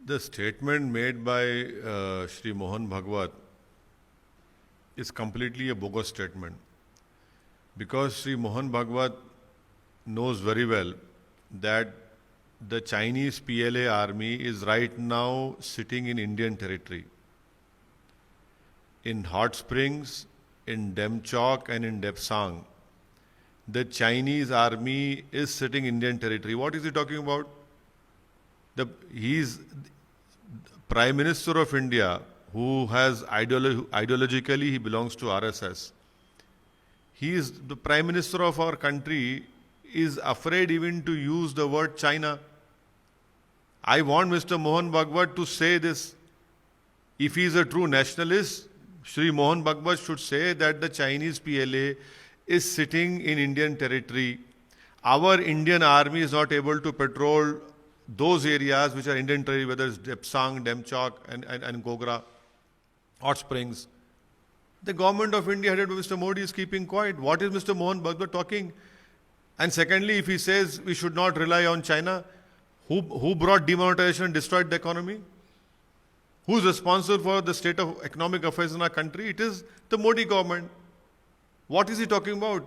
The statement made by Shri Mohan Bhagwat is completely a bogus statement, because Shri Mohan Bhagwat knows very well that the Chinese PLA army is right now sitting in Indian territory, in Hot Springs, in Demchok and in Depsang. The Chinese army is sitting in Indian territory. What is he talking about? He's Prime Minister of India, who has ideologically he belongs to RSS. He is the Prime Minister of our country, is afraid even to use the word China. I want Mr. Mohan Bhagwat to say this. If he is a true nationalist, Shri Mohan Bhagwat should say that the Chinese PLA is sitting in Indian territory. Our Indian army is not able to patrol those areas which are Indian territory, whether it's Depsang, Demchok and Gogra, Hot Springs. The government of India headed by Mr. Modi is keeping quiet. What is Mr. Mohan Bhagwat talking? And secondly, if he says we should not rely on China, who brought demonetization and destroyed the economy? Who is responsible for the state of economic affairs in our country? It is the Modi government. What is he talking about?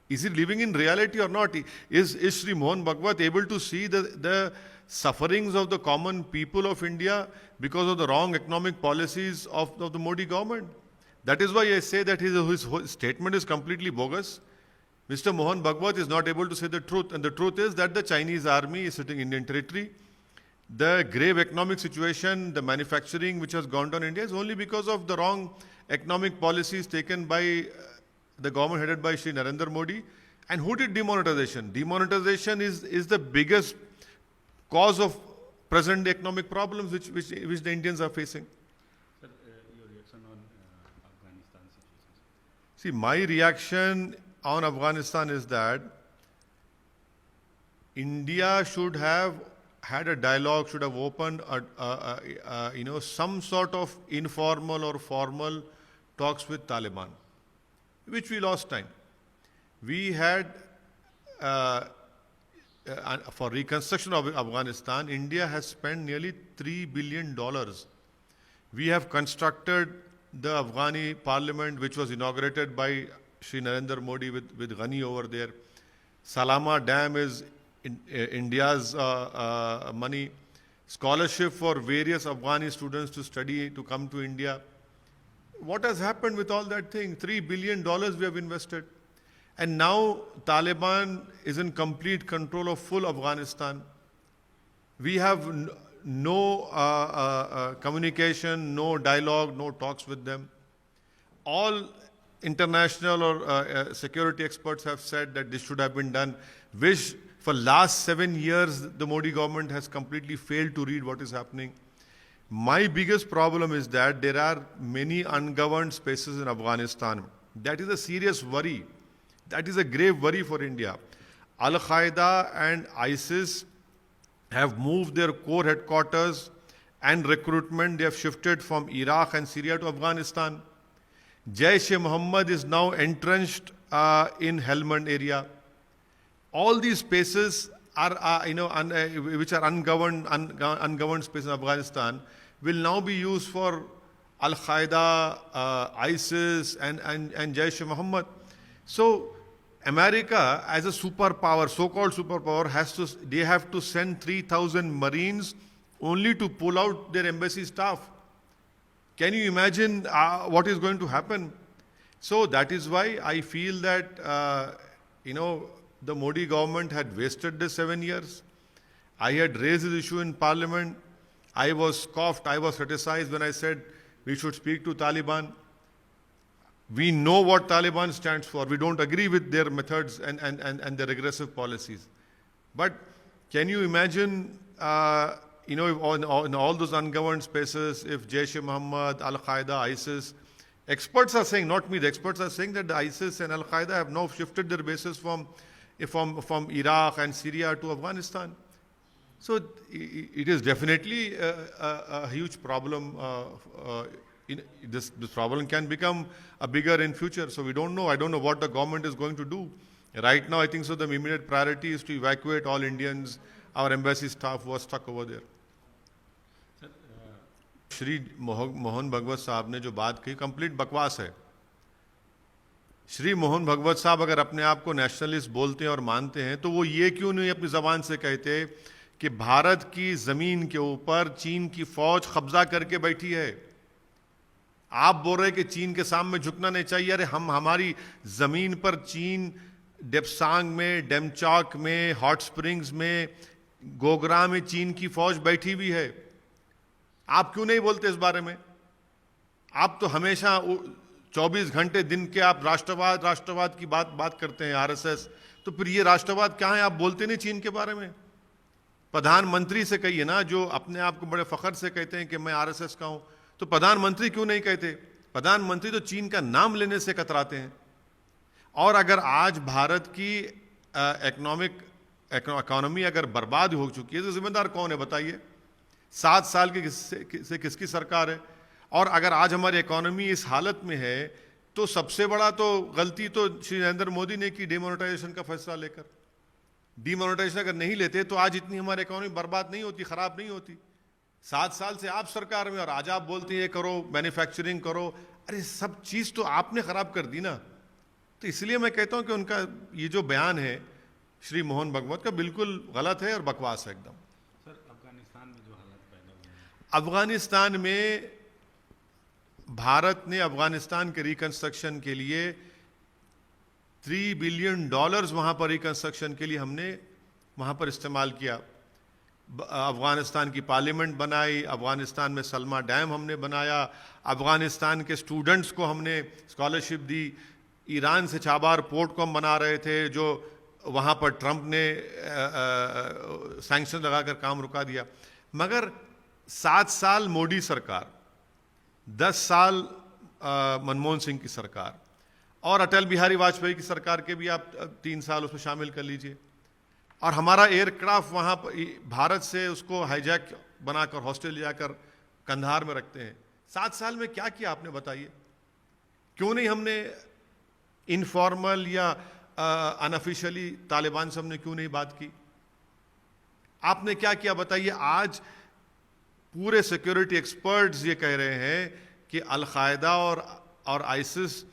Is he living in reality or not? Is Shri Mohan Bhagwat able to see the sufferings of the common people of India because of the wrong economic policies of the Modi government? That is why I say that his statement is completely bogus. Mr. Mohan Bhagwat is not able to say the truth, and the truth is that the Chinese army is sitting in Indian territory. The grave economic situation, the manufacturing which has gone down in India is only because of the wrong economic policies taken by the government headed by Shri Narendra Modi. And who did demonetization? Demonetization is the biggest cause of present economic problems which the Indians are facing. Sir, your reaction on Afghanistan situation? See, my reaction on Afghanistan is that India should have had a dialogue, should have opened some sort of informal or formal talks with Taliban, which we lost time. We had, for reconstruction of Afghanistan, India has spent nearly $3 billion. We have constructed the Afghani parliament, which was inaugurated by Shri Narendra Modi with Ghani over there. Salama Dam is India's money. Scholarship for various Afghani students to study, to come to India. What has happened with all that thing? $3 billion we have invested. And now Taliban is in complete control of full Afghanistan. We have no communication, no dialogue, no talks with them. All international or security experts have said that this should have been done, which for last 7 years the Modi government has completely failed to read what is happening. My biggest problem is that there are many ungoverned spaces in Afghanistan. That is a serious worry. That is a grave worry for India. Al-Qaeda and ISIS have moved their core headquarters and recruitment. They have shifted from Iraq and Syria to Afghanistan. Jaish-e-Mohammed is now entrenched in Helmand area. All these spaces are, which are ungoverned spaces in Afghanistan, will now be used for Al-Qaeda, ISIS, and Jaish-e-Mohammed. So, America, as a superpower, so-called superpower, they have to send 3,000 Marines only to pull out their embassy staff. Can you imagine what is going to happen? So that is why I feel that, the Modi government had wasted the 7 years. I had raised this issue in parliament. I was scoffed, I was criticized when I said we should speak to Taliban. We know what Taliban stands for. We don't agree with their methods and their regressive policies. But can you imagine, in all those ungoverned spaces, if Jaish-e-Mohammed, Al-Qaeda, ISIS, experts are saying, not me, the experts are saying that the ISIS and Al-Qaeda have now shifted their bases from Iraq and Syria to Afghanistan. So it is definitely a huge problem. This problem can become a bigger in future. So we don't know. I don't know what the government is going to do. Right now, I think so the immediate priority is to evacuate all Indians, our embassy staff who are stuck over there. Shri Mohan भगवत साहब ने जो बात कही complete बकवास है। श्री मोहन भगवत साहब अगर अपने आप को नेशनलिस्ट बोलते हैं और मानते हैं तो वो ये क्यों नहीं अपनी ज़बान से कहते कि भारत की ज़मीन के ऊपर चीन की फौज कब्जा करके बैठी है। आप बोल रहे कि चीन के सामने झुकना नहीं चाहिए। अरे हमारी ज़मीन पर चीन डेप्सांग में, डेमचौक में, हॉट स्प्रिंग्स में, गोगरा में चीन की फौज बैठी हुई है। आप क्यों नहीं बोलते इस बारे में? आप तो हमेशा 24 घंटे दिन के आप राष्ट्रवाद की बात करते हैं, आरएसएस। तो फिर ये राष्ट्रवाद क्या है? आप बोलते नहीं चीन के बारे में। प्रधानमंत्री से कहिए ना, जो अपने आप को बड़े फख्र से कहते हैं कि मैं आरएसएस का हूं, तो प्रधानमंत्री क्यों नहीं कहते? प्रधानमंत्री तो चीन का नाम लेने से कतराते हैं। और अगर आज भारत की इकोनॉमी अगर बर्बाद हो चुकी है तो जिम्मेदार कौन है बताइए? 7 साल की किसकी सरकार है? और अगर आज हमारी इकोनॉमी इस हालत में है तो सबसे बड़ा तो गलती तो श्री नरेंद्र मोदी ने की डिमोनेटाइजेशन का फैसला लेकर। डिमोनेटाइजेशन अगर नहीं लेते तो आज इतनी हमारी इकोनॉमी बर्बाद नहीं होती, खराब नहीं होती। 7 साल से आप सरकार में और आज आप बोलते हैं ये करो, मैन्युफैक्चरिंग करो। अरे सब चीज़ तो आपने खराब कर दी ना। तो इसलिए मैं कहता हूं कि उनका ये जो बयान है श्री मोहन भगवत का बिल्कुल गलत है और बकवास है एकदम। सर, अफगानिस्तान में जो हालत पैदा हुए हैं, अफगानिस्तान में भारत ने अफगानिस्तान के रिकंस्ट्रक्शन के लिए $3 बिलियन वहां पर रिकंस्ट्रक्शन के लिए हमने वहां पर इस्तेमाल किया। अफगानिस्तान की पार्लियामेंट बनाई, अफगानिस्तान में सलमा डैम हमने बनाया, अफगानिस्तान के स्टूडेंट्स को हमने स्कॉलरशिप दी। ईरान से चाबार पोर्ट को हम बना रहे थे जो वहाँ पर ट्रंप ने सैंक्शन लगाकर काम रुका दिया। मगर 7 साल मोदी सरकार, 10 साल मनमोहन सिंह की सरकार और अटल बिहारी वाजपेयी की सरकार के भी आप 3 साल उसमें शामिल कर लीजिए। और हमारा एयरक्राफ्ट वहाँ पर भारत से उसको हाईजैक बनाकर हॉस्टल ले जाकर कंधार में रखते हैं। 7 साल में क्या किया आपने बताइए? क्यों नहीं हमने इनफॉर्मल या अनऑफिशियली तालिबान से हमने क्यों नहीं बात की? आपने क्या किया बताइए? आज पूरे सिक्योरिटी एक्सपर्ट्स ये कह रहे हैं कि अल-कायदा और आइसिस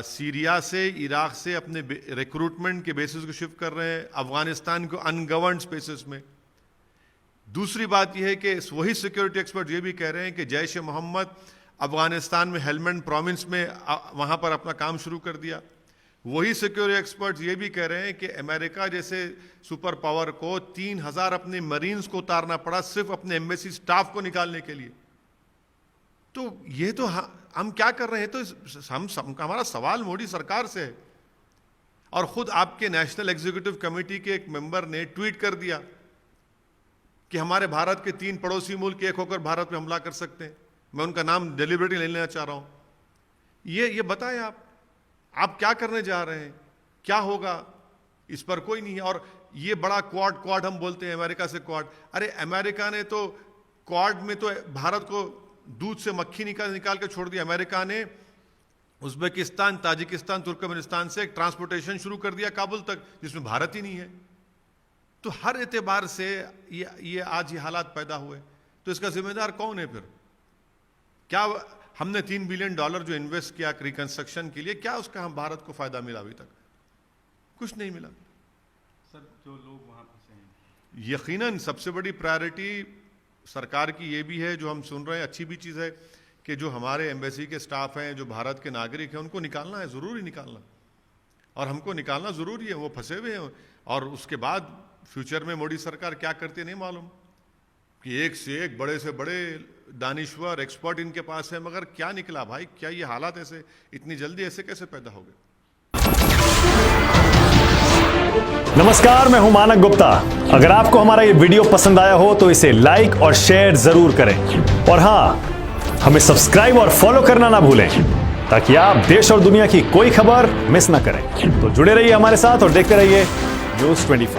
सीरिया से, इराक से अपने रिक्रूटमेंट के बेसिस को शिफ्ट कर रहे हैं अफगानिस्तान को अनगवर्नड स्पेसेस में। दूसरी बात यह है कि वही सिक्योरिटी एक्सपर्ट ये भी कह रहे हैं कि जैश ए मोहम्मद अफगानिस्तान में हेलमंड प्रोविंस में वहाँ पर अपना काम शुरू कर दिया। वही सिक्योरिटी एक्सपर्ट्स ये भी कह रहे हैं कि अमेरिका जैसे सुपर पावर को 3000 अपने मरीन्स को उतारना पड़ा सिर्फ अपने एम्बेसी स्टाफ को निकालने के लिए। तो ये तो हम क्या कर रहे हैं? तो हमारा सवाल मोदी सरकार से है। और खुद आपके नेशनल एग्जीक्यूटिव कमेटी के एक मेंबर ने ट्वीट कर दिया कि हमारे भारत के 3 पड़ोसी मुल्क एक होकर भारत में हमला कर सकते हैं। मैं उनका नाम डेलिबरेटली नहीं लेना चाह रहा हूं। ये बताएं आप क्या करने जा रहे हैं? क्या होगा? इस पर कोई नहीं है। और ये बड़ा क्वाड हम बोलते हैं अमेरिका से क्वाड। अरे अमेरिका ने तो क्वाड में तो भारत को दूध से मक्खी निकाल के छोड़ दिया। अमेरिका ने उज्बेकिस्तान, ताजिकिस्तान, तुर्कमेनिस्तान से एक ट्रांसपोर्टेशन शुरू कर दिया काबुल तक, जिसमें भारत ही नहीं है। तो हर एतबार से ये आज ये हालात पैदा हुए। तो इसका जिम्मेदार कौन है फिर? क्या हमने $3 बिलियन जो इन्वेस्ट किया रिकंस्ट्रक्शन के लिए, क्या उसका हम भारत को फायदा मिला? अभी तक कुछ नहीं मिला। सर, जो लोग वहाँ फंसे हैं, यकीनन सबसे बड़ी प्रायोरिटी सरकार की ये भी है, जो हम सुन रहे हैं, अच्छी भी चीज़ है कि जो हमारे एम्बेसी के स्टाफ हैं, जो भारत के नागरिक हैं, उनको निकालना है, ज़रूरी निकालना। और हमको निकालना ज़रूरी है, वो फंसे हुए हैं। और उसके बाद फ्यूचर में मोदी सरकार क्या करती है नहीं मालूम, कि एक से एक बड़े से बड़े दानिश्वर एक्सपर्ट इनके पास है, मगर क्या निकला भाई? क्या ये हालात ऐसे इतनी जल्दी ऐसे कैसे पैदा हो गए? नमस्कार, मैं हूं मानक गुप्ता। अगर आपको हमारा ये वीडियो पसंद आया हो तो इसे लाइक और शेयर जरूर करें। और हां, हमें सब्सक्राइब और फॉलो करना ना भूलें, ताकि आप देश और दुनिया की कोई खबर मिस ना करें। तो जुड़े रहिए हमारे साथ और देखते रहिए न्यूज़ 24।